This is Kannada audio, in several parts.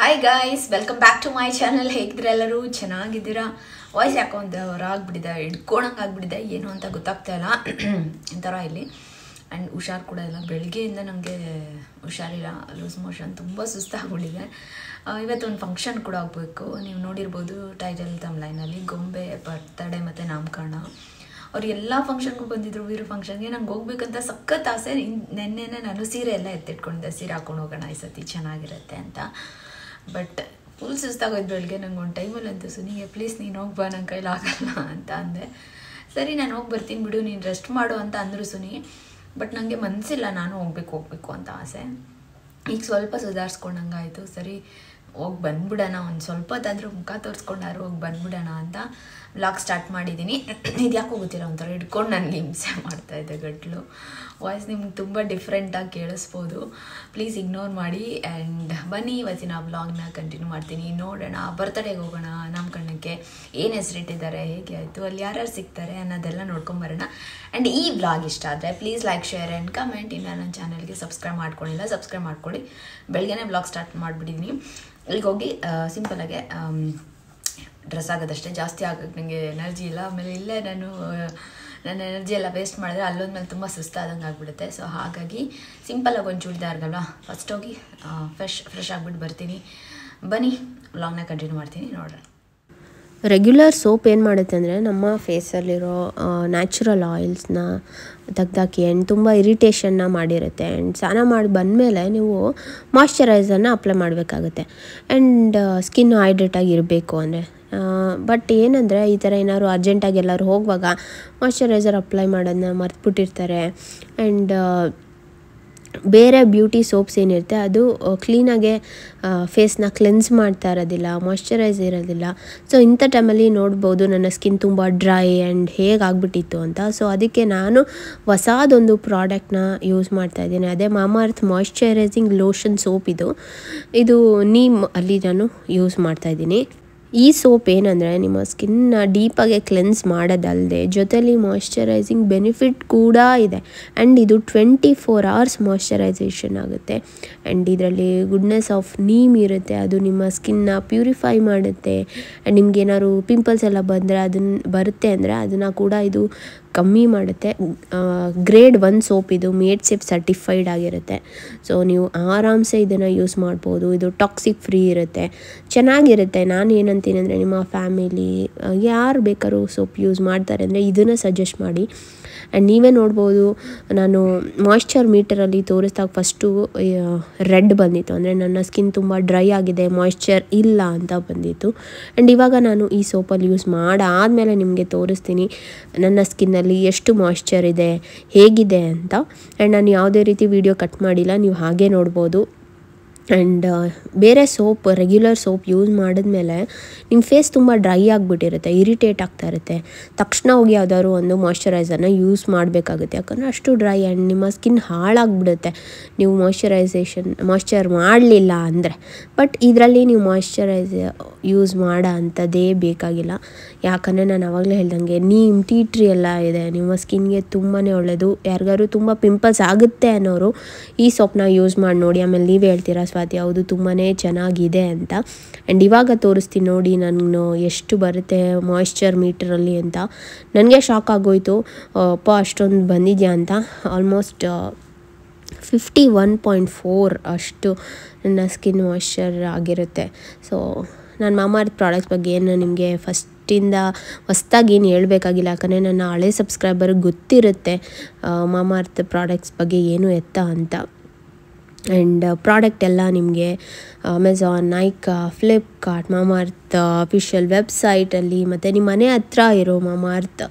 Hi guys, welcome back to my channel. ಹೇಗಿದ್ರೆ ಎಲ್ಲರೂ ಚೆನ್ನಾಗಿದ್ದೀರಾ? ವಾಯ್ಸ್ ಯಾಕೋ ಒಂದು ಹೊರಾಗ್ಬಿಟ್ಟಿದೆ, ಹಿಡ್ಕೊಳಂಗೆ ಆಗ್ಬಿಟ್ಟಿದೆ, ಏನು ಅಂತ ಗೊತ್ತಾಗ್ತಾ ಇಲ್ಲ ಒಂಥರ ಇಲ್ಲಿ. ಆ್ಯಂಡ್ ಹುಷಾರು ಕೂಡ ಇಲ್ಲ, ಬೆಳಗ್ಗೆಯಿಂದ ನನಗೆ ಹುಷಾರಿಲ್ಲ, ಲೂಸ್ ಮೋಷನ್, ತುಂಬ ಸುಸ್ತಾಗ್ಬಿಟ್ಟಿದೆ. ಇವತ್ತೊಂದು ಫಂಕ್ಷನ್ ಕೂಡ ಹೋಗ್ಬೇಕು. ನೀವು ನೋಡಿರ್ಬೋದು ಟೈಟಲ್ ತಮ್ಲೈನಲ್ಲಿ, ಗೊಂಬೆ ಬರ್ತಡೇ ಮತ್ತು ನಾಮಕರಣ. ಅವ್ರು ಎಲ್ಲ ಫಂಕ್ಷನ್ಗೂ ಬಂದಿದ್ರು. ವೀರು ಫಂಕ್ಷನ್ಗೆ ನಂಗೆ ಹೋಗ್ಬೇಕಂತ ಸಖತ್ ಆಸೆ. ನೆನ್ನೆನೇ ನಾನು ಸೀರೆ ಎಲ್ಲ ಎತ್ತಿಟ್ಕೊಂಡಿದ್ದೆ, ಸೀರೆ ಹಾಕೊಂಡು ಹೋಗೋಣ ಈ ಸತಿ ಚೆನ್ನಾಗಿರುತ್ತೆ ಅಂತ. ಬಟ್ ಫುಲ್ ಸುಸ್ತಾಗೋಯ್ತು ಬೆಳಗ್ಗೆ. ನಂಗೆ ಒಂದು ಟೈಮಲ್ಲಿ ಅಂತ ಸುನಿಗೆ ಪ್ಲೀಸ್ ನೀನು ಹೋಗ್ಬಾ, ನನ್ನ ಕೈಲಾಗಲ್ಲ ಅಂತ ಅಂದೆ. ಸರಿ ನಾನು ಹೋಗಿ ಬರ್ತೀನಿ ಬಿಡು, ನೀನು ರೆಸ್ಟ್ ಮಾಡು ಅಂತ ಅಂದರು ಸುನಿ. ಬಟ್ ನನಗೆ ಮನಸ್ಸಿಲ್ಲ, ನಾನು ಹೋಗ್ಬೇಕು ಅಂತ ಆಸೆ. ಈಗ ಸ್ವಲ್ಪ ಸುಧಾರಿಸ್ಕೊಂಡಂಗಾಯಿತು. ಸರಿ ಹೋಗಿ ಬಂದ್ಬಿಡೋಣ, ಒಂದು ಸ್ವಲ್ಪ ಹೊತ್ತಾದರೂ ಮುಖ ತೋರಿಸ್ಕೊಂಡಾರು ಹೋಗಿ ಬಂದ್ಬಿಡೋಣ ಅಂತ ವ್ಲಾಗ್ ಸ್ಟಾರ್ಟ್ ಮಾಡಿದ್ದೀನಿ. ಇದು ಯಾಕೋ ಗೊತ್ತಿಲ್ಲ, ಒಂಥರ ಹಿಡ್ಕೊಂಡು ನನಗೆ ಹಿಂಸೆ ಮಾಡ್ತಾಯಿದ್ದೆ ಗಂಟ್ಲು. ವಾಯ್ಸ್ ನಿಮ್ಗೆ ತುಂಬ ಡಿಫ್ರೆಂಟಾಗಿ ಕೇಳಿಸ್ಬೋದು, ಪ್ಲೀಸ್ ಇಗ್ನೋರ್ ಮಾಡಿ. ಆ್ಯಂಡ್ ಬನ್ನಿ ಇವತ್ತಿನ ವ್ಲಾಗ್ನ ಕಂಟಿನ್ಯೂ ಮಾಡ್ತೀನಿ. ನೋಡೋಣ, ಬರ್ತಡೇಗೆ ಹೋಗೋಣ, ನಾಮಕರಣಕ್ಕೆ ಏನು ಹೆಸರಿಟ್ಟಿದ್ದಾರೆ, ಹೇಗೆ ಆಯಿತು, ಅಲ್ಲಿ ಯಾರ್ಯಾರು ಸಿಗ್ತಾರೆ ಅನ್ನೋದೆಲ್ಲ ನೋಡ್ಕೊಂಬರೋಣ. ಆ್ಯಂಡ್ ಈ ವ್ಲಾಗ್ ಇಷ್ಟ ಆದರೆ please like, share and comment. ಇನ್ನು ನನ್ನ ಚಾನಲ್ಗೆ ಸಬ್ಸ್ಕ್ರೈಬ್ ಮಾಡ್ಕೊಂಡಿಲ್ಲ, ಸಬ್ಸ್ಕ್ರೈಬ್ ಮಾಡ್ಕೊಳ್ಳಿ. ಬೆಳಗ್ಗೆನೇ ವ್ಲಾಗ್ ಸ್ಟಾರ್ಟ್ ಮಾಡಿಬಿಟ್ಟಿದ್ದೀನಿ. ಇಲ್ಲಿಗೆ ಹೋಗಿ ಸಿಂಪಲಾಗೆ ಡ್ರೆಸ್ ಆಗೋದಷ್ಟೇ, ಜಾಸ್ತಿ ಆಗೋಕ್ಕೆ ನನಗೆ ಎನರ್ಜಿ ಇಲ್ಲ. ಆಮೇಲೆ ಇಲ್ಲೇ ನನ್ನ ಎನರ್ಜಿ ಎಲ್ಲ ವೇಸ್ಟ್ ಮಾಡಿದ್ರೆ ಅಲ್ಲೊಂದ್ಮೇಲೆ ತುಂಬ ಸುಸ್ತಾದಂಗೆ ಆಗಿಬಿಡುತ್ತೆ. ಸೊ ಹಾಗಾಗಿ ಸಿಂಪಲಾಗಿ ಒಂದು ಚೂಡಿದಾರ್ಗಲ್ವ, ಫಸ್ಟ್ ಹೋಗಿ ಫ್ರೆಶ್ ಆಗಿಬಿಟ್ಟು ಬರ್ತೀನಿ. ಬನ್ನಿ ವ್ಲಾಗ್ನ ಕಂಟಿನ್ಯೂ ಮಾಡ್ತೀನಿ, ನೋಡೋಣ. ರೆಗ್ಯುಲರ್ ಸೋಪ್ ಏನು ಮಾಡುತ್ತೆ ಅಂದರೆ ನಮ್ಮ ಫೇಸಲ್ಲಿರೋ ನ್ಯಾಚುರಲ್ ಆಯಿಲ್ಸ್ನ ತೆಗ್ದಾಕಿ ಆ್ಯಂಡ್ ತುಂಬ ಇರಿಟೇಷನ್ನ ಮಾಡಿರುತ್ತೆ. ಆ್ಯಂಡ್ ಸ್ನಾನ ಮಾಡಿ ಬಂದಮೇಲೆ ನೀವು ಮಾಯ್ಶ್ಚರೈಸರ್ನ ಅಪ್ಲೈ ಮಾಡಬೇಕಾಗುತ್ತೆ. ಆ್ಯಂಡ್ ಸ್ಕಿನ್ ಹೈಡ್ರೇಟಾಗಿ ಇರಬೇಕು ಅಂದರೆ. ಬಟ್ ಏನಂದರೆ ಈ ಥರ ಏನಾದ್ರು ಅರ್ಜೆಂಟಾಗಿ ಎಲ್ಲರೂ ಹೋಗುವಾಗ ಮಾಯ್ಶ್ಚರೈಸರ್ ಅಪ್ಲೈ ಮಾಡೋದನ್ನ ಮರ್ತ್ಬಿಟ್ಟಿರ್ತಾರೆ. ಆ್ಯಂಡ್ ಬೇರೆ ಬ್ಯೂಟಿ ಸೋಪ್ಸ್ ಏನಿರುತ್ತೆ ಅದು ಕ್ಲೀನಾಗೆ ಫೇಸ್ನ ಕ್ಲೆನ್ಸ್ ಮಾಡ್ತಾ ಇರೋದಿಲ್ಲ, ಮಾಯ್ಶ್ಚರೈಸ್ ಇರೋದಿಲ್ಲ. ಸೊ ಇಂಥ ಟೈಮಲ್ಲಿ ನೋಡ್ಬೋದು ನನ್ನ ಸ್ಕಿನ್ ತುಂಬ ಡ್ರೈ ಆ್ಯಂಡ್ ಹೇಗಾಗ್ಬಿಟ್ಟಿತ್ತು ಅಂತ. ಸೊ ಅದಕ್ಕೆ ನಾನು ಹೊಸದೊಂದು ಪ್ರಾಡಕ್ಟ್ನ ಯೂಸ್ ಮಾಡ್ತಾಯಿದ್ದೀನಿ. ಅದೇ ಮಾಮಾಅರ್ತ್ ಮಾಯ್ಶ್ಚರೈಸಿಂಗ್ ಲೋಷನ್ ಸೋಪ್. ಇದು ನೀಮ್ ಅಲ್ಲಿ ನಾನು ಯೂಸ್ ಮಾಡ್ತಾಯಿದ್ದೀನಿ. ಈ ಸೋಪ್ ಏನಂದರೆ ನಿಮ್ಮ ಸ್ಕಿನ್ನ ಡೀಪಾಗೆ ಕ್ಲೆನ್ಸ್ ಮಾಡೋದಲ್ಲದೆ ಜೊತೆಲಿ ಮಾಯ್ಶ್ಚರೈಸಿಂಗ್ ಬೆನಿಫಿಟ್ ಕೂಡ ಇದೆ. ಆ್ಯಂಡ್ ಇದು 24 hours ಮಾಯ್ಶ್ಚರೈಸೇಷನ್ ಆಗುತ್ತೆ. ಆ್ಯಂಡ್ ಇದರಲ್ಲಿ ಗುಡ್ನೆಸ್ ಆಫ್ ನೀಮ್ ಇರುತ್ತೆ, ಅದು ನಿಮ್ಮ ಸ್ಕಿನ್ನ ಪ್ಯೂರಿಫೈ ಮಾಡುತ್ತೆ. ಆ್ಯಂಡ್ ನಿಮ್ಗೇನಾದ್ರು ಪಿಂಪಲ್ಸ್ ಎಲ್ಲ ಬಂದರೆ ಬರುತ್ತೆ ಅಂದರೆ ಅದನ್ನು ಕೂಡ ಇದು ಕಮ್ಮಿ ಮಾಡುತ್ತೆ. ಗ್ರೇಡ್ 1 ಸೋಪ್, ಇದು ಮೇಡ್ ಸೇಫ್ ಸರ್ಟಿಫೈಡ್ ಆಗಿರುತ್ತೆ. ಸೊ ನೀವು ಆರಾಮ್ಸೆ ಇದನ್ನು ಯೂಸ್ ಮಾಡ್ಬೋದು. ಇದು ಟಾಕ್ಸಿಕ್ ಫ್ರೀ ಇರುತ್ತೆ, ಚೆನ್ನಾಗಿರುತ್ತೆ. ನಾನು ಏನಂತೀನಿ ಅಂದರೆ ನಿಮ್ಮ ಫ್ಯಾಮಿಲಿ ಯಾರು ಬೇಕಾದ್ರೂ ಸೋಪ್ ಯೂಸ್ ಮಾಡ್ತಾರೆ ಅಂದರೆ ಇದನ್ನು ಸಜೆಸ್ಟ್ ಮಾಡಿ. ಆ್ಯಂಡ್ ನೀವೇ ನೋಡ್ಬೋದು, ನಾನು ಮಾಯ್ಶ್ಚರ್ ಮೀಟರಲ್ಲಿ ತೋರಿಸಿದಾಗ ಫಸ್ಟು ರೆಡ್ ಬಂದಿತ್ತು, ಅಂದರೆ ನನ್ನ ಸ್ಕಿನ್ ತುಂಬ ಡ್ರೈ ಆಗಿದೆ, ಮಾಯ್ಶ್ಚರ್ ಇಲ್ಲ ಅಂತ ಬಂದಿತ್ತು. ಆ್ಯಂಡ್ ಇವಾಗ ನಾನು ಈ ಸೋಪಲ್ಲಿ ಯೂಸ್ ಮಾಡಾದಮೇಲೆ ನಿಮಗೆ ತೋರಿಸ್ತೀನಿ ನನ್ನ ಸ್ಕಿನ್ನಲ್ಲಿ ಎಷ್ಟು ಮಾಯ್ಶ್ಚರ್ ಇದೆ, ಹೇಗಿದೆ ಅಂತ. ಆ್ಯಂಡ್ ನಾನು ಯಾವುದೇ ರೀತಿ ವಿಡಿಯೋ ಕಟ್ ಮಾಡಿಲ್ಲ, ನೀವು ಹಾಗೆ ನೋಡ್ಬೋದು. ಆ್ಯಂಡ್ ಬೇರೆ ಸೋಪ್, ರೆಗ್ಯುಲರ್ ಸೋಪ್ ಯೂಸ್ ಮಾಡಿದ್ಮೇಲೆ ನಿಮ್ಮ ಫೇಸ್ ತುಂಬ ಡ್ರೈ ಆಗಿಬಿಟ್ಟಿರುತ್ತೆ, ಇರಿಟೇಟ್ ಆಗ್ತಾ ಇರುತ್ತೆ. ತಕ್ಷಣ ಹೋಗಿ ಯಾವುದಾದ್ರು ಒಂದು ಮಾಯ್ಶ್ಚರೈಸರ್ನ ಯೂಸ್ ಮಾಡಬೇಕಾಗುತ್ತೆ, ಯಾಕಂದರೆ ಅಷ್ಟು ಡ್ರೈ ಆ್ಯಂಡ್ ನಿಮ್ಮ ಸ್ಕಿನ್ ಹಾಳಾಗಿಬಿಡುತ್ತೆ ನೀವು ಮಾಯ್ಶ್ಚರ್ ಮಾಡಲಿಲ್ಲ ಅಂದರೆ. ಬಟ್ ಇದರಲ್ಲಿ ನೀವು ಮಾಯ್ಶ್ಚರೈಸರ್ ಯೂಸ್ ಮಾಡೋ ಅಂಥದ್ದೇ ಬೇಕಾಗಿಲ್ಲ, ಯಾಕಂದರೆ ನಾನು ಆವಾಗಲೇ ಹೇಳ್ದಂಗೆ ನೀಮ್, ಟೀ ಟ್ರೀ ಎಲ್ಲ ಇದೆ, ನಿಮ್ಮ ಸ್ಕಿನ್ಗೆ ತುಂಬಾ ಒಳ್ಳೆಯದು. ಯಾರಿಗಾದ್ರು ತುಂಬ ಪಿಂಪಲ್ಸ್ ಆಗುತ್ತೆ ಅನ್ನೋರು ಈ ಸೋಪ್ನ ಯೂಸ್ ಮಾಡಿ ನೋಡಿ. ಆಮೇಲೆ ನೀವೇ ಹೇಳ್ತೀರಾ ಸ್ವಾತಿ ಹೌದು ತುಂಬಾ ಚೆನ್ನಾಗಿದೆ ಅಂತ. ಆ್ಯಂಡ್ ಇವಾಗ ತೋರಿಸ್ತೀನಿ ನೋಡಿ ನಾನು ಎಷ್ಟು ಬರುತ್ತೆ ಮಾಯ್ಶ್ಚರ್ ಮೀಟರಲ್ಲಿ ಅಂತ. ನನಗೆ ಶಾಕ್ ಆಗೋಯ್ತು, ಅಷ್ಟೊಂದು ಬಂದಿದೆಯಾ ಅಂತ. ಆಲ್ಮೋಸ್ಟ್ 51.4 ಅಷ್ಟು ನನ್ನ ಸ್ಕಿನ್ ಮಾಯ್ಶ್ಚರ್ ಆಗಿರುತ್ತೆ. ಸೊ ನಾನು ಮಾಮಾಅರ್ತ್ ಪ್ರಾಡಕ್ಟ್ಸ್ ಬಗ್ಗೆ ಏನು ನಿಮಗೆ ಹೊಸ್ದಾಗಿ ಏನು ಹೇಳಬೇಕಾಗಿಲ್ಲ, ಯಾಕಂದರೆ ನನ್ನ ಹಳೆ ಸಬ್ಸ್ಕ್ರೈಬರ್ಗೆ ಗೊತ್ತಿರುತ್ತೆ ಮಾಮಾಅರ್ತ್ ಪ್ರಾಡಕ್ಟ್ಸ್ ಬಗ್ಗೆ ಏನು ಎತ್ತ ಅಂತ. ಆ್ಯಂಡ್ ಪ್ರಾಡಕ್ಟ್ ಎಲ್ಲ ನಿಮಗೆ Amazon, Nykaa, Flipkart, Mamaearth official ವೆಬ್ಸೈಟಲ್ಲಿ ಮತ್ತು ನಿಮ್ಮ ಮನೆ ಹತ್ರ ಇರೋ ಮಾಮಾಅರ್ತ್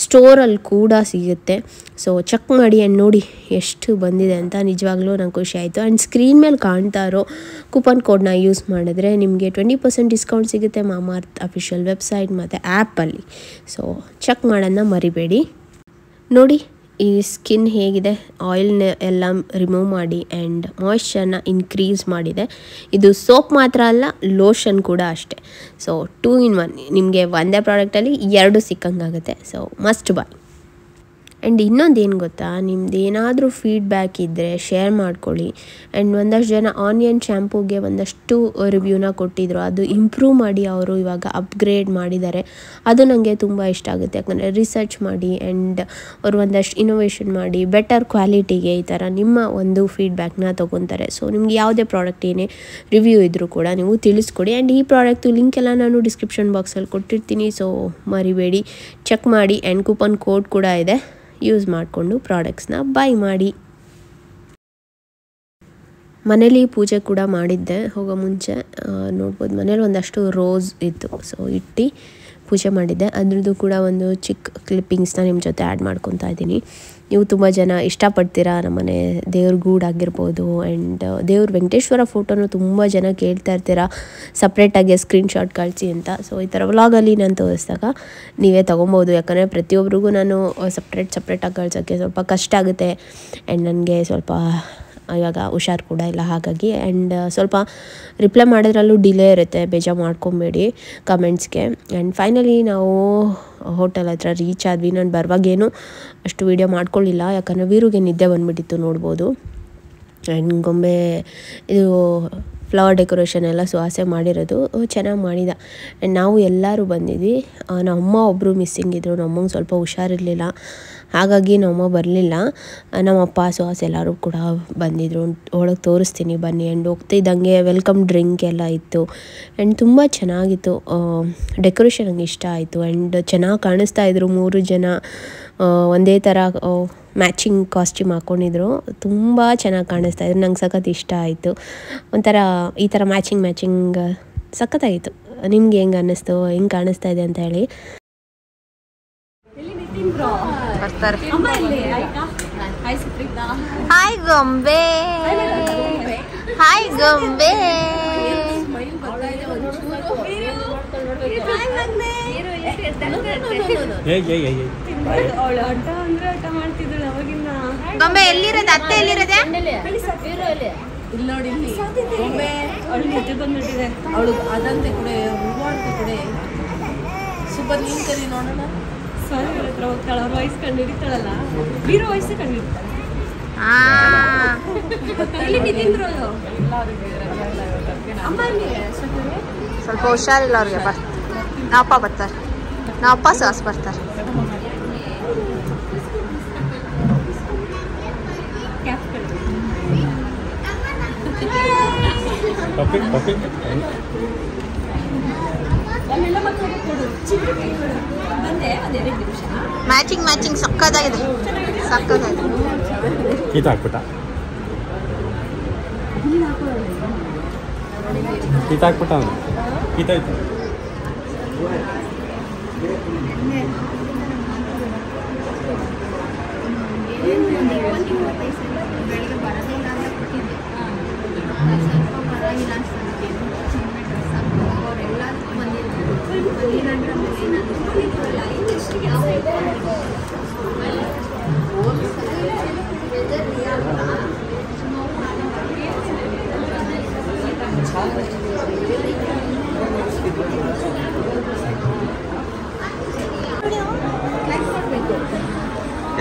ಸ್ಟೋರಲ್ಲಿ ಕೂಡ ಸಿಗುತ್ತೆ. ಸೊ ಚೆಕ್ ಮಾಡಿ ಆ್ಯಂಡ್ ನೋಡಿ ಎಷ್ಟು ಬಂದಿದೆ ಅಂತ. ನಿಜವಾಗ್ಲೂ ನಂಗೆ ಖುಷಿ ಆಯಿತು. ಆ್ಯಂಡ್ ಸ್ಕ್ರೀನ್ ಮೇಲೆ ಕಾಣ್ತಾ ಇರೋ ಕೂಪನ್ ಕೋಡ್ನ ಯೂಸ್ ಮಾಡಿದ್ರೆ ನಿಮಗೆ 20% ಡಿಸ್ಕೌಂಟ್ ಸಿಗುತ್ತೆ ಮಾಮಾಅರ್ತ್ ಅಫಿಷಿಯಲ್ ವೆಬ್ಸೈಟ್ ಮತ್ತು ಆ್ಯಪಲ್ಲಿ. ಸೊ ಚೆಕ್ ಮಾಡೋದನ್ನ ಮರಿಬೇಡಿ. ನೋಡಿ ಈ ಸ್ಕಿನ್ ಹೇಗಿದೆ, ಆಯಿಲ್ನ ಎಲ್ಲ ರಿಮೂವ್ ಮಾಡಿ ಆ್ಯಂಡ್ ಮಾಯ್ಶ್ಚರ್ನ ಇನ್ಕ್ರೀಸ್ ಮಾಡಿದೆ. ಇದು ಸೋಪ್ ಮಾತ್ರ ಅಲ್ಲ, ಲೋಷನ್ ಕೂಡ ಅಷ್ಟೇ. ಸೊ 2 in 1 ನಿಮಗೆ ಒಂದೇ ಪ್ರಾಡಕ್ಟಲ್ಲಿ 2 ಸಿಕ್ಕಂಗಾಗುತ್ತೆ. So must buy. ಆ್ಯಂಡ್ ಇನ್ನೊಂದು ಏನು ಗೊತ್ತಾ, ನಿಮ್ದು ಏನಾದರೂ ಫೀಡ್ಬ್ಯಾಕ್ ಇದ್ದರೆ ಶೇರ್ ಮಾಡ್ಕೊಳ್ಳಿ. ಆ್ಯಂಡ್ ಒಂದಷ್ಟು ಜನ ಆನಿಯನ್ ಶ್ಯಾಂಪೂಗೆ ಒಂದಷ್ಟು ರಿವ್ಯೂನ ಕೊಟ್ಟಿದ್ರು, ಅದು ಇಂಪ್ರೂವ್ ಮಾಡಿ ಅವರು ಇವಾಗ ಅಪ್ಗ್ರೇಡ್ ಮಾಡಿದ್ದಾರೆ. ಅದು ನನಗೆ ತುಂಬ ಇಷ್ಟ ಆಗುತ್ತೆ, ಯಾಕಂದರೆ ರಿಸರ್ಚ್ ಮಾಡಿ ಆ್ಯಂಡ್ ಅವರು ಒಂದಷ್ಟು ಇನೋವೇಷನ್ ಮಾಡಿ ಬೆಟರ್ ಕ್ವಾಲಿಟಿಗೆ ಈ ಥರ ನಿಮ್ಮ ಒಂದು ಫೀಡ್ಬ್ಯಾಕ್ನ ತೊಗೊತಾರೆ. ಸೊ ನಿಮ್ಗೆ ಯಾವುದೇ ಪ್ರಾಡಕ್ಟ್ ಏನೇ ರಿವ್ಯೂ ಇದ್ದರೂ ಕೂಡ ನೀವು ತಿಳಿಸ್ಕೊಡಿ. ಆ್ಯಂಡ್ ಈ ಪ್ರಾಡಕ್ಟು ಲಿಂಕ್ ಎಲ್ಲ ನಾನು ಡಿಸ್ಕ್ರಿಪ್ಷನ್ ಬಾಕ್ಸಲ್ಲಿ ಕೊಟ್ಟಿರ್ತೀನಿ, ಸೊ ಮರಿಬೇಡಿ, ಚೆಕ್ ಮಾಡಿ. ಆ್ಯಂಡ್ ಕೂಪನ್ ಕೋಡ್ ಕೂಡ ಇದೆ, ಯೂಸ್ ಮಾಡಿಕೊಂಡು ಪ್ರಾಡಕ್ಟ್ಸ್ನ ಬೈ ಮಾಡಿ. ಮನೇಲಿ ಪೂಜೆ ಕೂಡ ಮಾಡಿದ್ದೆ ಹೋಗೋ ಮುಂಚೆ. ನೋಡ್ಬೋದು ಮನೇಲಿ ಒಂದಷ್ಟು ರೋಸ್ ಇತ್ತು, ಸೊ ಇಟ್ಟು ಪೂಜೆ ಮಾಡಿದ್ದೆ. ಅದ್ರದ್ದು ಕೂಡ ಒಂದು ಚಿಕ್ಕ ಕ್ಲಿಪ್ಪಿಂಗ್ಸ್ನ ನಿಮ್ಮ ಜೊತೆ ಆ್ಯಡ್ ಮಾಡ್ಕೊತಾ ಇದ್ದೀನಿ. ನೀವು ತುಂಬ ಜನ ಇಷ್ಟಪಡ್ತೀರಾ ನಮ್ಮನೆ ದೇವ್ರ ಗೂಡಾಗಿರ್ಬೋದು. ಆ್ಯಂಡ್ ದೇವ್ರ ವೆಂಕಟೇಶ್ವರ ಫೋಟೋನು ತುಂಬ ಜನ ಕೇಳ್ತಾ ಇರ್ತೀರಾ ಸಪ್ರೇಟಾಗಿ ಸ್ಕ್ರೀನ್ಶಾಟ್ ಕಳಿಸಿ ಅಂತ. ಸೊ ಈ ಥರ ವ್ಲಾಗಲ್ಲಿ ನಾನು ತೋರಿಸಿದಾಗ ನೀವೇ ತೊಗೊಬೋದು, ಯಾಕಂದರೆ ಪ್ರತಿಯೊಬ್ಬರಿಗೂ ನಾನು ಸಪ್ರೇಟಾಗಿ ಕಳ್ಸೋಕ್ಕೆ ಸ್ವಲ್ಪ ಕಷ್ಟ ಆಗುತ್ತೆ. ಆ್ಯಂಡ್ ನನಗೆ ಸ್ವಲ್ಪ ಇವಾಗ ಹುಷಾರು ಕೂಡ ಇಲ್ಲ, ಹಾಗಾಗಿ. ಆ್ಯಂಡ್ ಸ್ವಲ್ಪ ರಿಪ್ಲೈ ಮಾಡೋದ್ರಲ್ಲೂ ಡಿಲೇ ಇರುತ್ತೆ, ಬೇಜಾರು ಮಾಡ್ಕೊಬೇಡಿ ಕಮೆಂಟ್ಸ್ಗೆ. ಆ್ಯಂಡ್ ಫೈನಲಿ ನಾವು ಹೋಟೆಲ್ ಹತ್ರ ರೀಚ್ ಆದ್ವಿ. ನಾನು ಬರುವಾಗೇನು ಅಷ್ಟು ವೀಡಿಯೋ ಮಾಡ್ಕೊಳ್ಳಿಲ್ಲ, ಯಾಕಂದರೆ ವೀರುಗೆ ನಿದ್ದೆ ಬಂದುಬಿಟ್ಟಿತ್ತು, ನೋಡ್ಬೋದು. ಆ್ಯಂಡ್ ಗೊಂಬೆ ಇದು ಫ್ಲವರ್ ಡೆಕೋರೇಷನ್ ಎಲ್ಲ ಸುಹಾಸೆ ಮಾಡಿರೋದು ಚೆನ್ನಾಗಿ ಮಾಡಿದ. ಆ್ಯಂಡ್ ನಾವು ಎಲ್ಲರೂ ಬಂದಿದ್ವಿ. ನಮ್ಮಮ್ಮ ಒಬ್ಬರು ಮಿಸ್ಸಿಂಗ್ ಇದ್ದರು, ನಮ್ಮಂಗೆ ಸ್ವಲ್ಪ ಹುಷಾರಿರಲಿಲ್ಲ, ಹಾಗಾಗಿ ನಮ್ಮಮ್ಮ ಬರಲಿಲ್ಲ. ನಮ್ಮಪ್ಪ ಸುಹಾಸ್ ಎಲ್ಲರೂ ಕೂಡ ಬಂದಿದ್ದರು. ಒಳಗೆ ತೋರಿಸ್ತೀನಿ ಬನ್ನಿ. ಆ್ಯಂಡ್ ಹೋಗ್ತಿದ್ದಂಗೆ ವೆಲ್ಕಮ್ ಡ್ರಿಂಕ್ ಎಲ್ಲ ಇತ್ತು. ಆ್ಯಂಡ್ ತುಂಬ ಚೆನ್ನಾಗಿತ್ತು, ಡೆಕೋರೇಷನ್ ನಂಗೆ ಇಷ್ಟ ಆಯಿತು. ಆ್ಯಂಡ್ ಚೆನ್ನಾಗಿ ಕಾಣಿಸ್ತಾ ಇದ್ರು, 3 ಜನ ಒಂದೇ ಥರ ಮ್ಯಾಚಿಂಗ್ ಕಾಸ್ಟ್ಯೂಮ್ ಹಾಕ್ಕೊಂಡಿದ್ರು, ತುಂಬ ಚೆನ್ನಾಗಿ ಕಾಣಿಸ್ತಾ ಇದ್ರು. ನಂಗೆ ಸಖತ್ ಇಷ್ಟ ಆಯಿತು. ಒಂಥರ ಈ ಥರ ಮ್ಯಾಚಿಂಗ್ ಸಖತ್ತಾಗಿತ್ತು. ನಿಮ್ಗೆ ಹೆಂಗೆ ಅನ್ನಿಸ್ತು, ಹೆಂಗೆ ಕಾಣಿಸ್ತಾ ಇದೆ ಅಂತ ಹೇಳಿ. ಬರ್ತಾರೆ. ಹಾಯ್ ಗೊಂಬೆ, ಹಾಯ್ ಗೊಂಬೆ. ಗೊಂಬೆ ಎಲ್ಲಿರೋದು, ಅತ್ತೆ ಎಲ್ಲಿರೋದೆ? ಇಲ್ಲಿ ನೋಡಿ, ಇಲ್ಲಿ ಗೊಂಬೆ ಅವಳು ನಿದ್ದೆ ಬಂದ್ಬಿಟ್ಟಿದೆ. ಅವಳು ಅದಂತೆ ಕೂಡ ಹೂವಾಡ್ತೆ ಕೂಡ ಸುಬ್ಬರ್ ನೀನ್ ಕರಿ ನೋಡೋಣ. ಸ್ವಾಮಿ ಹತ್ರ ಹೋಗ್ತಾಳೆ, ಅವ್ರ ವಯಸ್ಸು ಕಂಡು ಹಿಡಿತಾಳಲ್ಲ, ಬೀರೋ ವಯಸ್ಸು ಕಂಡು ಹಿಡಿತಾಳೆ. ಸ್ವಲ್ಪ ಹುಷಾರಿಲ್ಲ ಅವ್ರಿಗೆ. ನಾವಪ್ಪ ಬರ್ತಾರೆ, ನಾವಪ್ಪ ಸಾಸ್ ಬರ್ತಾರೆ. ಮ್ಯಾಚಿಂಗ್ ಸಕ್ಕದಾಗಿದೆ, ಸಕ್ಕದಾಗಿದೆ. ಕಿತ್ತಾಕ್ಬಿಟ್ಟ, ಅವನು ಕಿತ್ತಾಯ್ತು.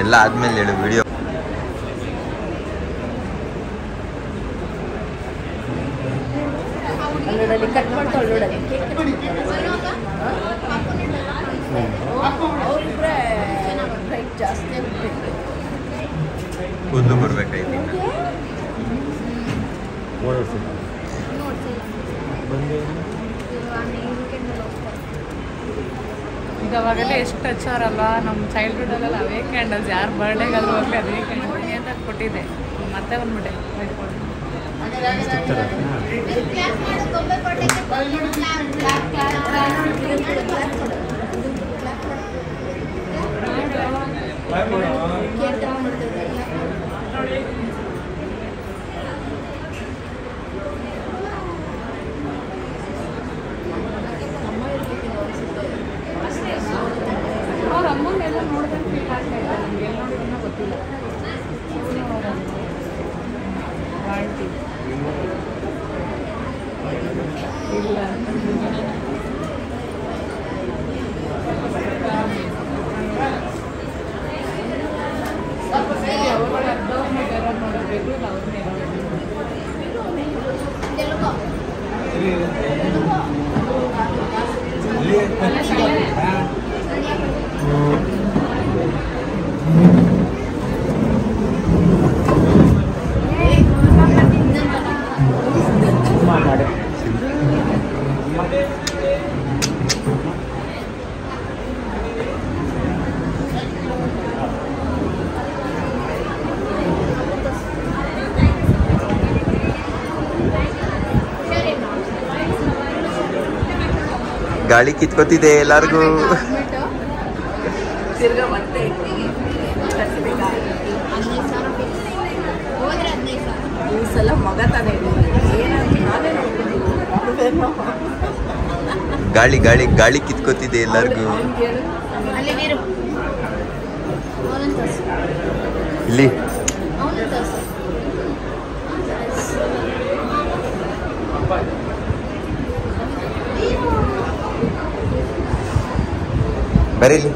ಎಲ್ಲ ಆದ್ಮೇಲೆ ಹೇಳು ವಿಡಿಯೋ. ಕಟ್ ಮಾಡ್ತಾಳೆ ಜಾಸ್ತಿ ಕೂದಲು ಬರ್ಬೇಕಾಯ್ತು. ಈಗ ಅವಾಗೆಲ್ಲ ಎಷ್ಟು ಹಚ್ಚಾರಲ್ಲ ನಮ್ಮ ಚೈಲ್ಡ್ಹುಡ್ಡಲ್ಲೆಲ್ಲ ಅವೇ ಕ್ಯಾಂಡಲ್ಸ್, ಯಾರು ಬರ್ಡೇಗಾದ್ರೂ ಹೋಗ್ಲಿ ಅದೇ ಕ್ಯಾಂಡಲ್ ಅಂತ ಕೊಟ್ಟಿದ್ದೆ. ಮತ್ತೆ ಬಂದ್ಬಿಟ್ಟೆ ಅವ್ರ ಅಮ್ಮನ್ನೆಲ್ಲ ನೋಡ್ದಂಗೆ ಫೀಲ್ ಆಗ್ತಾ ಇಲ್ಲ ನಮ್ಗೆ. ಎಲ್ಲಿ ನೋಡಿದ್ರೂ ಗೊತ್ತಿಲ್ಲ. ಇಲ್ಲ ಗಾಳಿ ಕಿತ್ಕೋತಿದೆ ಎಲ್ಲಾರ್ಗೂ. ತಿರ್ಗಾ ಮತ್ತೆ ಈ ಸಲ ಮಗ ತಾನೇ ಗಾಳಿ ಗಾಳಿ ಗಾಳಿ ಕಿತ್ಕೋತಿದೆ ಎಲ್ಲಾರ್ಗೂ. ಇಲ್ಲಿ ಬರೀಲಿ.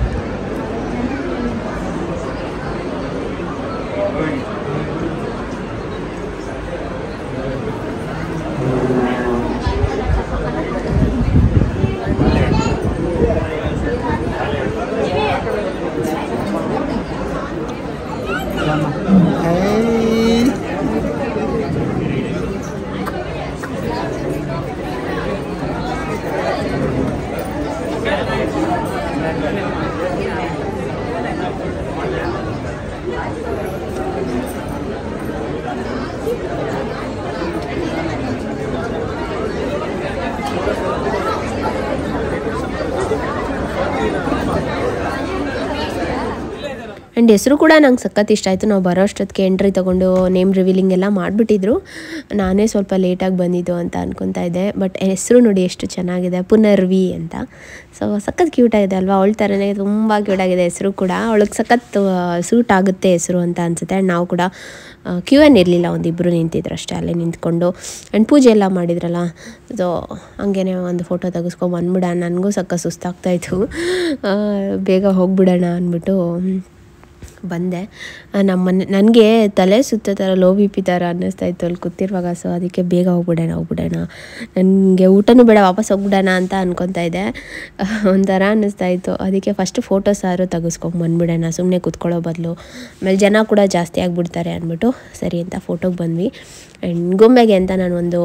ಆ್ಯಂಡ್ ಹೆಸರು ಕೂಡ ನಂಗೆ ಸಖತ್ ಇಷ್ಟ ಆಯಿತು. ನಾವು ಬರೋ ಅಷ್ಟೊತ್ತಿಗೆ ಎಂಟ್ರಿ ತೊಗೊಂಡು ನೇಮ್ ರಿವೀಲಿಂಗ್ ಎಲ್ಲ ಮಾಡಿಬಿಟ್ಟಿದ್ರು. ನಾನೇ ಸ್ವಲ್ಪ ಲೇಟಾಗಿ ಬಂದಿದ್ದು ಅಂತ ಅನ್ಕೊತಾ ಇದ್ದೆ. ಬಟ್ ಹೆಸರು ನೋಡಿ ಎಷ್ಟು ಚೆನ್ನಾಗಿದೆ, ಪುನರ್ವಿ ಅಂತ. ಸೊ ಸಖತ್ ಕ್ಯೂಟಾಗಿದೆ ಅಲ್ವಾ? ಅವಳ ಥರನೇ ತುಂಬ ಕ್ಯೂಟಾಗಿದೆ ಹೆಸರು ಕೂಡ. ಅವಳಿಗೆ ಸಖತ್ ಸೂಟ್ ಆಗುತ್ತೆ ಹೆಸರು ಅಂತ ಅನಿಸುತ್ತೆ. ಆ್ಯಂಡ್ ನಾವು ಕೂಡ ಕ್ಯೂ ಏನು ಇರಲಿಲ್ಲ, ಒಂದಿಬ್ಬರು ನಿಂತಿದ್ರು ಅಷ್ಟೇ ಅಲ್ಲೇ ನಿಂತ್ಕೊಂಡು. ಆ್ಯಂಡ್ ಪೂಜೆ ಎಲ್ಲ ಮಾಡಿದ್ರಲ್ಲ, ಸೊ ಹಂಗೇ ಒಂದು ಫೋಟೋ ತೆಗೆಸ್ಕೊಂಡು ಬಂದ್ಬಿಡೋಣ. ನನಗೂ ಸಖತ್ ಸುಸ್ತಾಗ್ತಾಯಿತ್ತು, ಬೇಗ ಹೋಗ್ಬಿಡೋಣ ಅಂದ್ಬಿಟ್ಟು ಬಂದೆ. ನನಗೆ ತಲೆ ಸುತ್ತ ಥರ ಲೋ ಬಿ ಪಿ ಥರ ಅನ್ನಿಸ್ತಾ ಇತ್ತು ಅಲ್ಲಿ ಕೂತಿರುವಾಗ. ಸೊ ಅದಕ್ಕೆ ಬೇಗ ಹೋಗ್ಬಿಡೋಣ, ನನಗೆ ಊಟನೂ ಬೇಡ, ವಾಪಸ್ ಹೋಗ್ಬಿಡೋಣ ಅಂತ ಅನ್ಕೊತಾ ಇದ್ದೆ. ಒಂಥರ ಅನ್ನಿಸ್ತಾ ಇತ್ತು. ಅದಕ್ಕೆ ಫಸ್ಟ್ ಫೋಟೋಸ್ ಯಾರು ತೆಗೆಸ್ಕೊಂಡು ಬಂದುಬಿಡೋಣ ಸುಮ್ಮನೆ ಕೂತ್ಕೊಳ್ಳೋ ಬದಲು, ಆಮೇಲೆ ಜನ ಕೂಡ ಜಾಸ್ತಿ ಆಗಿಬಿಡ್ತಾರೆ ಅಂದ್ಬಿಟ್ಟು ಸರಿ ಅಂತ ಫೋಟೋಗೆ ಬಂದ್ವಿ. ಆ್ಯಂಡ್ ಗೊಂಬೆಗೆ ಅಂತ ನಾನು ಒಂದು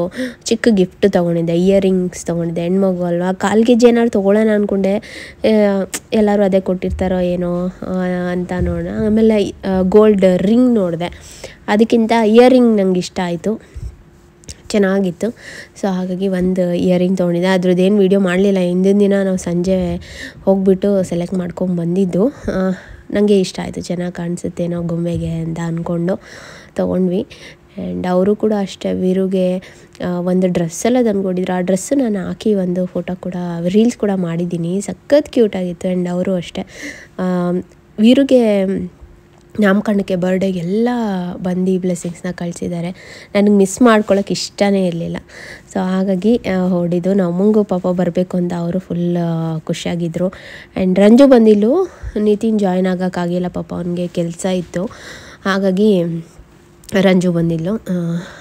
ಚಿಕ್ಕ ಗಿಫ್ಟ್ ತೊಗೊಂಡಿದ್ದೆ, ಇಯರಿಂಗ್ಸ್ ತೊಗೊಂಡಿದ್ದೆ. ಹೆಣ್ಮಗು ಅಲ್ವಾ, ಕಾಲು ಕೆ ಜಿ ಏನಾದ್ರು ತೊಗೊಳ್ಳೋಣ ಅಂದ್ಕೊಂಡೆ. ಎಲ್ಲರೂ ಅದೇ ಕೊಟ್ಟಿರ್ತಾರೋ ಏನೋ ಅಂತ ನೋಡೋಣ. ಆಮೇಲೆ ಗೋಲ್ಡ್ ರಿಂಗ್ ನೋಡಿದೆ, ಅದಕ್ಕಿಂತ ಇಯರಿಂಗ್ ನಂಗೆ ಇಷ್ಟ ಆಯಿತು, ಚೆನ್ನಾಗಿತ್ತು. ಸೊ ಹಾಗಾಗಿ ಒಂದು ಇಯರಿಂಗ್ ತೊಗೊಂಡಿದ್ದೆ. ಅದ್ರದ್ದೇನು ವೀಡಿಯೋ ಮಾಡಲಿಲ್ಲ. ಹಿಂದಿನ ದಿನ ನಾವು ಸಂಜೆ ಹೋಗಿಬಿಟ್ಟು ಸೆಲೆಕ್ಟ್ ಮಾಡ್ಕೊಂಡು ಬಂದಿದ್ದು. ನನಗೆ ಇಷ್ಟ ಆಯಿತು, ಚೆನ್ನಾಗಿ ಕಾಣಿಸುತ್ತೆ ನಾವು ಗೊಂಬೆಗೆ ಅಂತ ಅಂದ್ಕೊಂಡು ತೊಗೊಂಡ್ವಿ. ಆ್ಯಂಡ್ ಅವರು ಕೂಡ ಅಷ್ಟೇ ವೀರುಗೆ ಒಂದು ಡ್ರೆಸ್ಸೆಲ್ಲ ತಂದ್ಕೊಟ್ಟಿದ್ರು. ಆ ಡ್ರೆಸ್ಸು ನಾನು ಹಾಕಿ ಒಂದು ಫೋಟೋ ಕೂಡ ರೀಲ್ಸ್ ಕೂಡ ಮಾಡಿದ್ದೀನಿ, ಸಖತ್ ಕ್ಯೂಟಾಗಿತ್ತು. ಆ್ಯಂಡ್ ಅವರು ಅಷ್ಟೇ ವೀರುಗೆ ನಾಮಕರಣಕ್ಕೆ ಬರ್ಡೇಗೆ ಎಲ್ಲ ಬಂದು ಬ್ಲೆಸ್ಸಿಂಗ್ಸ್ನ ಕಳಿಸಿದ್ದಾರೆ. ನನಗೆ ಮಿಸ್ ಮಾಡ್ಕೊಳ್ಳೋಕೆ ಇಷ್ಟನೇ ಇರಲಿಲ್ಲ. ಸೊ ಹಾಗಾಗಿ ಹೊಡಿದ್ದು. ನಮ್ಮಂಗೂ ಪಾಪ ಬರಬೇಕು ಅಂತ ಅವರು ಫುಲ್ ಖುಷಿಯಾಗಿದ್ದರು. ಆ್ಯಂಡ್ ರಂಜು ಬಂದಿಲ್ಲೂ, ನಿತಿನ್ ಜಾಯ್ನ್ ಆಗೋಕ್ಕಾಗಿಲ್ಲ ಪಾಪ, ಅವನಿಗೆ ಕೆಲಸ ಇತ್ತು. ಹಾಗಾಗಿ ರಂಜು ಬಂದಿದ್ಲು.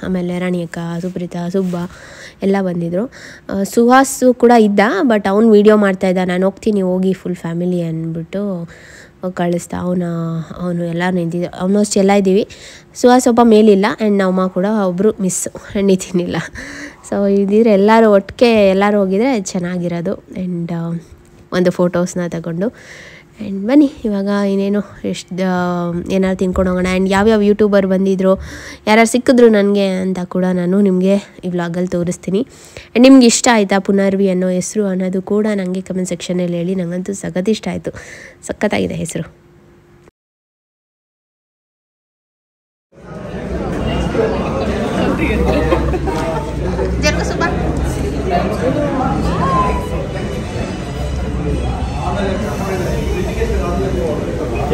ಆಮೇಲೆ ರಾಣಿಯಕ್ಕ, ಸುಪ್ರೀತಾ, ಸುಬ್ಬ ಎಲ್ಲ ಬಂದಿದ್ದರು. ಸುಹಾಸು ಕೂಡ ಇದ್ದ, ಬಟ್ ಅವ್ನು ವೀಡಿಯೋ ಮಾಡ್ತಾಯಿದ್ದ. ನಾನು ಹೋಗ್ತೀನಿ ಹೋಗಿ ಫುಲ್ ಫ್ಯಾಮಿಲಿ ಅಂದ್ಬಿಟ್ಟು ಕಳಿಸ್ದ. ಅವನು ಎಲ್ಲ ನಿಂತಿದ್ದ, ಆಲ್ಮೋಸ್ಟ್ ಎಲ್ಲ ಇದ್ದೀವಿ. ಸುಹಾಸ್ ಒಬ್ಬ ಮೇಲಿಲ್ಲ. ಆ್ಯಂಡ್ ನಮ್ಮಮ್ಮ ಕೂಡ ಒಬ್ಬರು ಮಿಸ್ಸು, ನಿತಿನಿಲ್ಲ. ಸೊ ಇದಿದ್ರೆ ಎಲ್ಲರೂ ಒಟ್ಟಿಗೆ ಎಲ್ಲರೂ ಹೋಗಿದ್ರೆ ಚೆನ್ನಾಗಿರೋದು. ಆ್ಯಂಡ್ ಒಂದು ಫೋಟೋಸ್ನ ತಗೊಂಡು ಆ್ಯಂಡ್ ಬನ್ನಿ ಇವಾಗ ಇನ್ನೇನು ಏನಾದ್ರು ತಿನ್ಕೊಂಡು ಹೋಗೋಣ. ಆ್ಯಂಡ್ ಯಾವ್ಯಾವ ಯೂಟ್ಯೂಬರ್ ಬಂದಿದ್ರು, ಯಾರು ಸಿಕ್ಕಿದ್ರು ನನಗೆ ಅಂತ ಕೂಡ ನಾನು ನಿಮಗೆ ಈ ವ್ಲಾಗಲ್ಲಿ ತೋರಿಸ್ತೀನಿ. ಆ್ಯಂಡ್ ನಿಮ್ಗೆ ಇಷ್ಟ ಆಯಿತಾ ಪುನರ್ವಿ ಅನ್ನೋ ಹೆಸರು ಅನ್ನೋದು ಕೂಡ ನನಗೆ ಕಮೆಂಟ್ ಸೆಕ್ಷನಲ್ಲಿ ಹೇಳಿ. ನನಗಂತೂ ಸಖತ್ ಇಷ್ಟ ಆಯಿತು, ಸಖತ್ತಾಗಿದೆ ಹೆಸರು.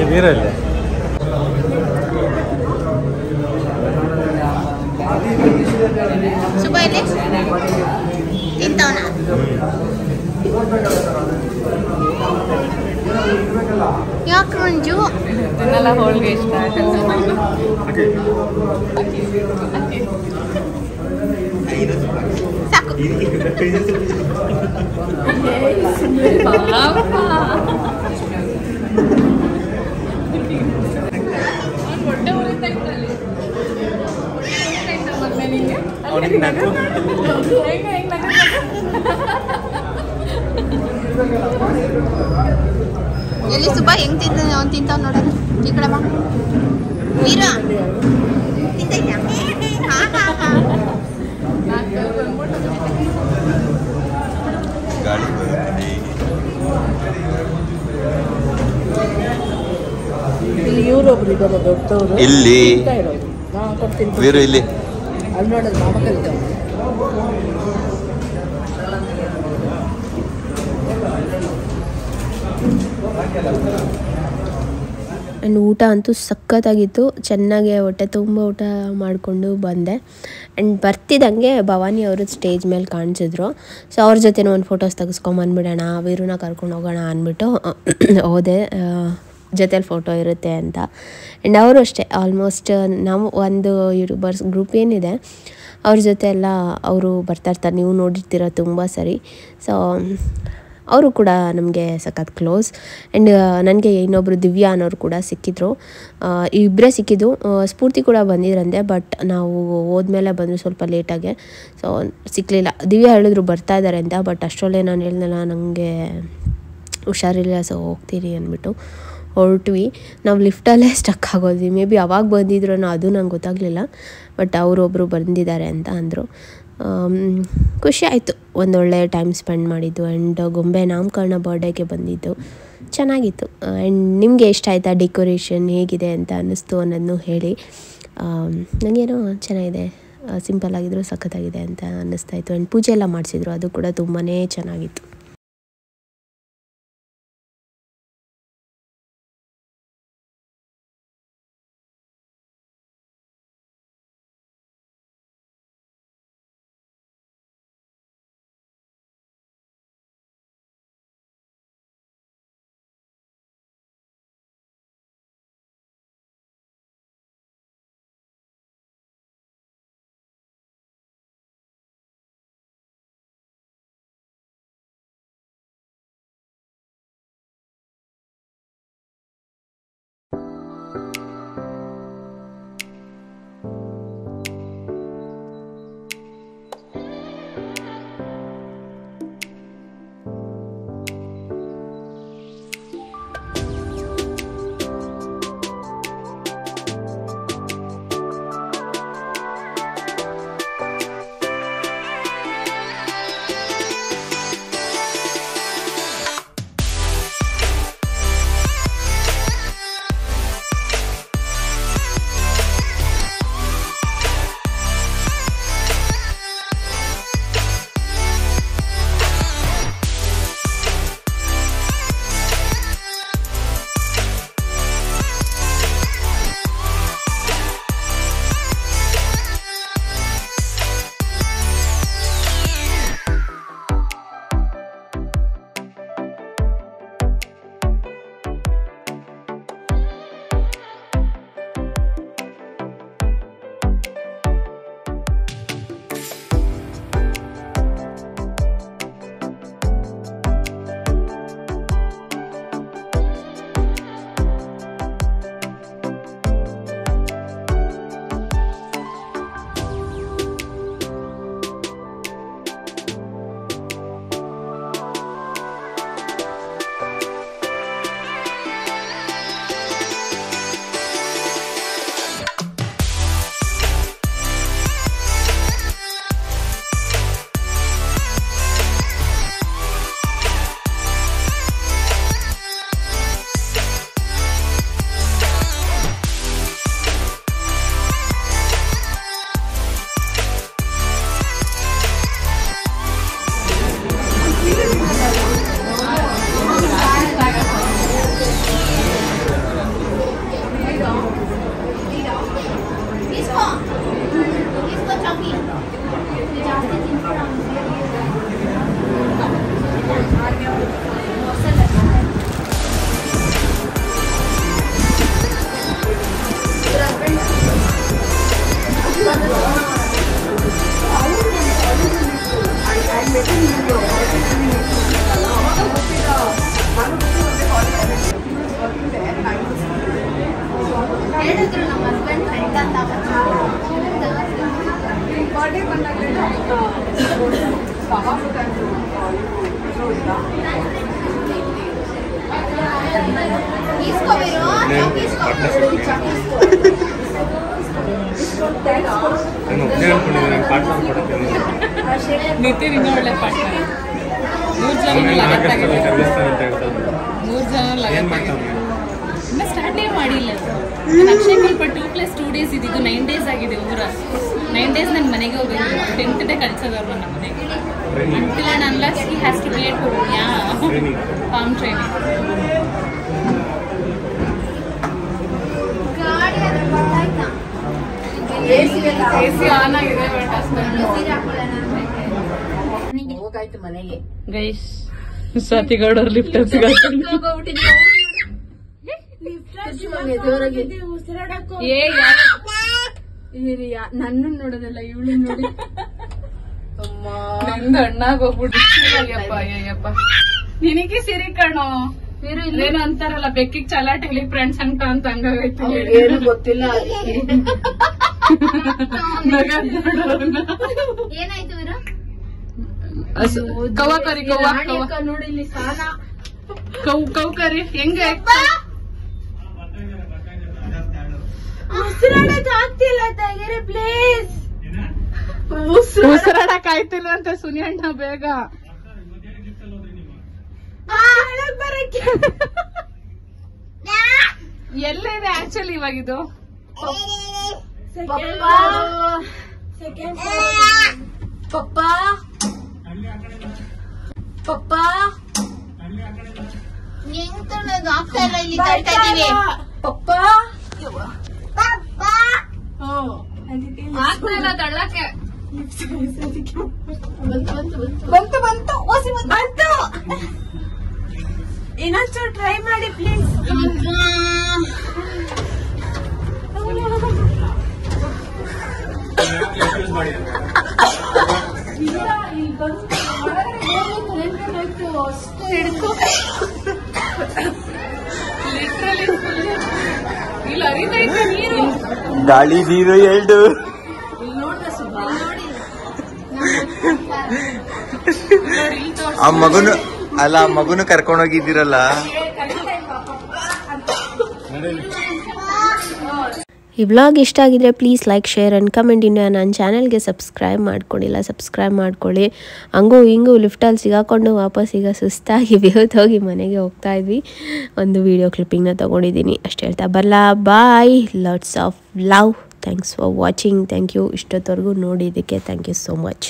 ಬೀರಲ್ಲಿ ಯಾಕೆ ರಂಜು ತಿನ್ನಲ್ಲ, ಹೋಳಿಗೆ ಇಷ್ಟ ಸಾಕು. ಎಲ್ಲಿ ಸುಬ್ಬ ಹೆಂಗ್ ತಿಂತಾವ್ ನೋಡೋಣ ಈ ಕಡೆ ಬಾ ವೀರ ತಿಂತೈತ್ಯಾ? ಗಾಳಿ ಬರುತ್ತಿದೆ. ಇಲ್ಲಿ ಇವರೊಬ್ರು ಇದ್ದಾರೆ ದೊಡ್ಡವರು ಇಲ್ಲಿ ಇರೋದು ನಾನು ಕೊಡ್ತೀನಿ ವೀರು ಇಲ್ಲಿ ಅಲ್ಲಿ ನೋಡೋದು ಮಾಮ ಕಲಿತೇವೆ ಆ್ಯಂಡ್ ಊಟ ಅಂತೂ ಸಖತ್ತಾಗಿತ್ತು. ಚೆನ್ನಾಗಿ ಹೊಟ್ಟೆ ತುಂಬ ಊಟ ಮಾಡಿಕೊಂಡು ಬಂದೆ. ಆ್ಯಂಡ್ ಬರ್ತಿದ್ದಂಗೆ ಭವಾನಿ ಅವರು ಸ್ಟೇಜ್ ಮೇಲೆ ಕಾಣಿಸಿದ್ರು. ಸೊ ಅವ್ರ ಜೊತೆ ಒಂದು ಫೋಟೋಸ್ ತೆಗೆಸ್ಕೊಂಬಂದ್ಬಿಡೋಣ, ವೀರೂನ ಕರ್ಕೊಂಡು ಹೋಗೋಣ ಅಂದ್ಬಿಟ್ಟು ಹೋದೆ. ಜೊತೇಲಿ ಫೋಟೋ ಇರುತ್ತೆ ಅಂತ. ಆ್ಯಂಡ್ ಅವರು ಅಷ್ಟೇ ಆಲ್ಮೋಸ್ಟ್ ನಾವು ಒಂದು ಯೂಟ್ಯೂಬರ್ಸ್ ಗ್ರೂಪ್ ಏನಿದೆ ಅವ್ರ ಜೊತೆ ಎಲ್ಲ ಅವರು ಬರ್ತಾಯಿರ್ತಾರೆ, ನೀವು ನೋಡಿರ್ತೀರ ತುಂಬ ಸರಿ. ಸೊ ಅವರು ಕೂಡ ನಮಗೆ ಸಖತ್ ಕ್ಲೋಸ್. ಆ್ಯಂಡ್ ನನಗೆ ಇನ್ನೊಬ್ಬರು ದಿವ್ಯಾ ಅನ್ನೋರು ಕೂಡ ಸಿಕ್ಕಿದ್ರು. ಇಬ್ಬರೇ ಸಿಕ್ಕಿದ್ದು. ಸ್ಫೂರ್ತಿ ಕೂಡ ಬಂದಿದ್ರಂತೆ, ಬಟ್ ನಾವು ಹೋದ್ಮೇಲೆ ಬಂದರು ಸ್ವಲ್ಪ ಲೇಟಾಗೆ, ಸೊ ಸಿಕ್ಕಲಿಲ್ಲ. ದಿವ್ಯಾ ಹೇಳಿದ್ರು ಬರ್ತಾ ಇದ್ದಾರೆ ಅಂತ, ಬಟ್ ಅಷ್ಟರಲ್ಲೇ ನಾನು ಹೇಳಿದ್ನಲ್ಲ ನನಗೆ ಹುಷಾರಿಲ್ಲ, ಸೊ ಹೋಗ್ತೀರಿ ಅಂದ್ಬಿಟ್ಟು ಹೊರಟ್ವಿ. ನಾವು ಲಿಫ್ಟಲ್ಲೇ ಸ್ಟಕ್ ಆಗೋದ್ವಿ. ಮೇ ಬಿ ಅವಾಗ ಬಂದಿದ್ರು ಅದು ನಂಗೆ ಗೊತ್ತಾಗಲಿಲ್ಲ, ಬಟ್ ಅವರೊಬ್ಬರು ಬಂದಿದ್ದಾರೆ ಅಂತ ಅಂದರು. ಖುಷಿ ಆಯಿತು, ಒಂದೊಳ್ಳೆ ಟೈಮ್ ಸ್ಪೆಂಡ್ ಮಾಡಿದ್ದು. ಆ್ಯಂಡ್ ಗೊಂಬೆ ನಾಮಕರಣ ಬರ್ಡೇಗೆ ಬಂದಿದ್ದು ಚೆನ್ನಾಗಿತ್ತು. ಆ್ಯಂಡ್ ನಿಮಗೆ ಇಷ್ಟ ಆಯಿತಾ ಡೆಕೋರೇಷನ್ ಹೇಗಿದೆ ಅಂತ ಅನ್ನಿಸ್ತು ಅನ್ನೋದನ್ನು ಹೇಳಿ. ನನಗೇನೋ ಚೆನ್ನಾಗಿದೆ, ಸಿಂಪಲ್ ಆಗಿದ್ರು ಸಖತ್ತಾಗಿದೆ ಅಂತ ಅನ್ನಿಸ್ತಾಯಿತ್ತು. ಆ್ಯಂಡ್ ಪೂಜೆ ಎಲ್ಲ ಮಾಡಿಸಿದ್ರು, ಅದು ಕೂಡ ತುಂಬಾ ಚೆನ್ನಾಗಿತ್ತು. ನಿತಿನ್ ಇನ್ನೂ ಒಳ್ಳೆ ಪಾರ್ಟ್ನರ್. 3 ಜನ ಇನ್ನು ಸ್ಟಾರ್ಟೇ ಮಾಡಿಲ್ಲ. ಅಕ್ಷಯ್ ಸ್ವಲ್ಪ 2+2 ಡೇಸ್ ಇದ್ದಿದ್ದು 9 ಡೇಸ್ ಆಗಿದೆ ಓವರಾಲ್. 9 ಡೇಸ್ ನನ್ನ ಮನೆಗೆ ಹೋಗಬೇಕು. 10th ಡೇ ಕಳ್ಸೋದವ್ರು ನನ್ನ ಮನೆಗೆ. Until and unless he has to be at home. Farm training. AC on ಆಗಿದೆ ಬಟ್ ಹೋಗಾಯ್ತು ಮನೆಗೆ. ಗೈಸ್ ಸತಿಗೌಡರ್ ಲಿಫ್ಟ್ ನನ್ನ ನೋಡೋದಲ್ಲ ಇವಳು ನೋಡಿ. ನಂದು ಅಣ್ಣಾಗ ಹೋಗ್ಬಿಟ್ಟು ಅಯ್ಯಪ್ಪ ನಿನಗೆ ಸಿರಿ ಕಣೋ. ಏನು ಅಂತಾರಲ್ಲ ಬೆಕ್ಕಿಗೆ ಚಲಾಟ್ ಹೇಳಿ ಫ್ರೆಂಡ್ಸ್ ಅಂತ ಹಂಗಾಗೈತಿ. ಏನು ಗೊತ್ತಿಲ್ಲ. ಏನಾಯ್ತು ಕವ ಕರಿ ನೋಡಿ ಇಲ್ಲಿ ಸಾಲ ಕೌ ಕರಿ ಹೆಂಗೆ ಆಗ್ತಿಲ್ಲ ತೆಗೆರೆ ಪ್ಲೀಸ್. ಉಸಿರಾಡಕ್ ಆಯ್ತಿಲ್ಲ ಅಂತ ಸುನಿ ಅಣ್ಣ ಬೇಗ ಎಲ್ಲಿದೆ ಆಕ್ಚುಲಿ ಇವಾಗಿದು. ಪಪ್ಪ ಆಗ್ತಿಲ್ಲ ತಳ್ಳಕ್ಕೆ. ಬಂತು ಇನ್ನೊಂಚೂರು ಟ್ರೈ ಮಾಡಿ ಪ್ಲೀಸ್. ಇಲ್ಲಿ ಅರಿತೈತೆ ನೀರು. ಗಾಳಿ ನೀರು ಎರಡು ಆ ಮಗುನು ಕರ್ಕೊಂಡೋಗಿದ್ದೀರಲ್ಲ. ಈ ವ್ಲಾಗ್ ಇಷ್ಟ ಆಗಿದ್ರೆ please like share and comment. ಇನ್ನು ನನ್ನ ಚಾನಲ್ಗೆ ಸಬ್ಸ್ಕ್ರೈಬ್ ಮಾಡ್ಕೊಂಡಿಲ್ಲ ಸಬ್ಸ್ಕ್ರೈಬ್ ಮಾಡ್ಕೊಳ್ಳಿ. ಹಂಗೂ ಹಿಂಗೂ ಲಿಫ್ಟಲ್ಲಿ ಸಿಗಾಕೊಂಡು ವಾಪಸ್ ಈಗ ಸುಸ್ತಾಗಿ ಹೋಗಿ ಮನೆಗೆ ಹೋಗ್ತಾ ಇದ್ವಿ. ಒಂದು ವಿಡಿಯೋ ಕ್ಲಿಪ್ಪಿಂಗ್ನ ತೊಗೊಂಡಿದ್ದೀನಿ ಅಷ್ಟು ಹೇಳ್ತಾ ಬರಲಾ. Bye, lots of love. Thanks for watching. Thank you ಇಷ್ಟೊತ್ತವರೆಗೂ ನೋಡಿದ್ದಕ್ಕೆ. Thank you so much.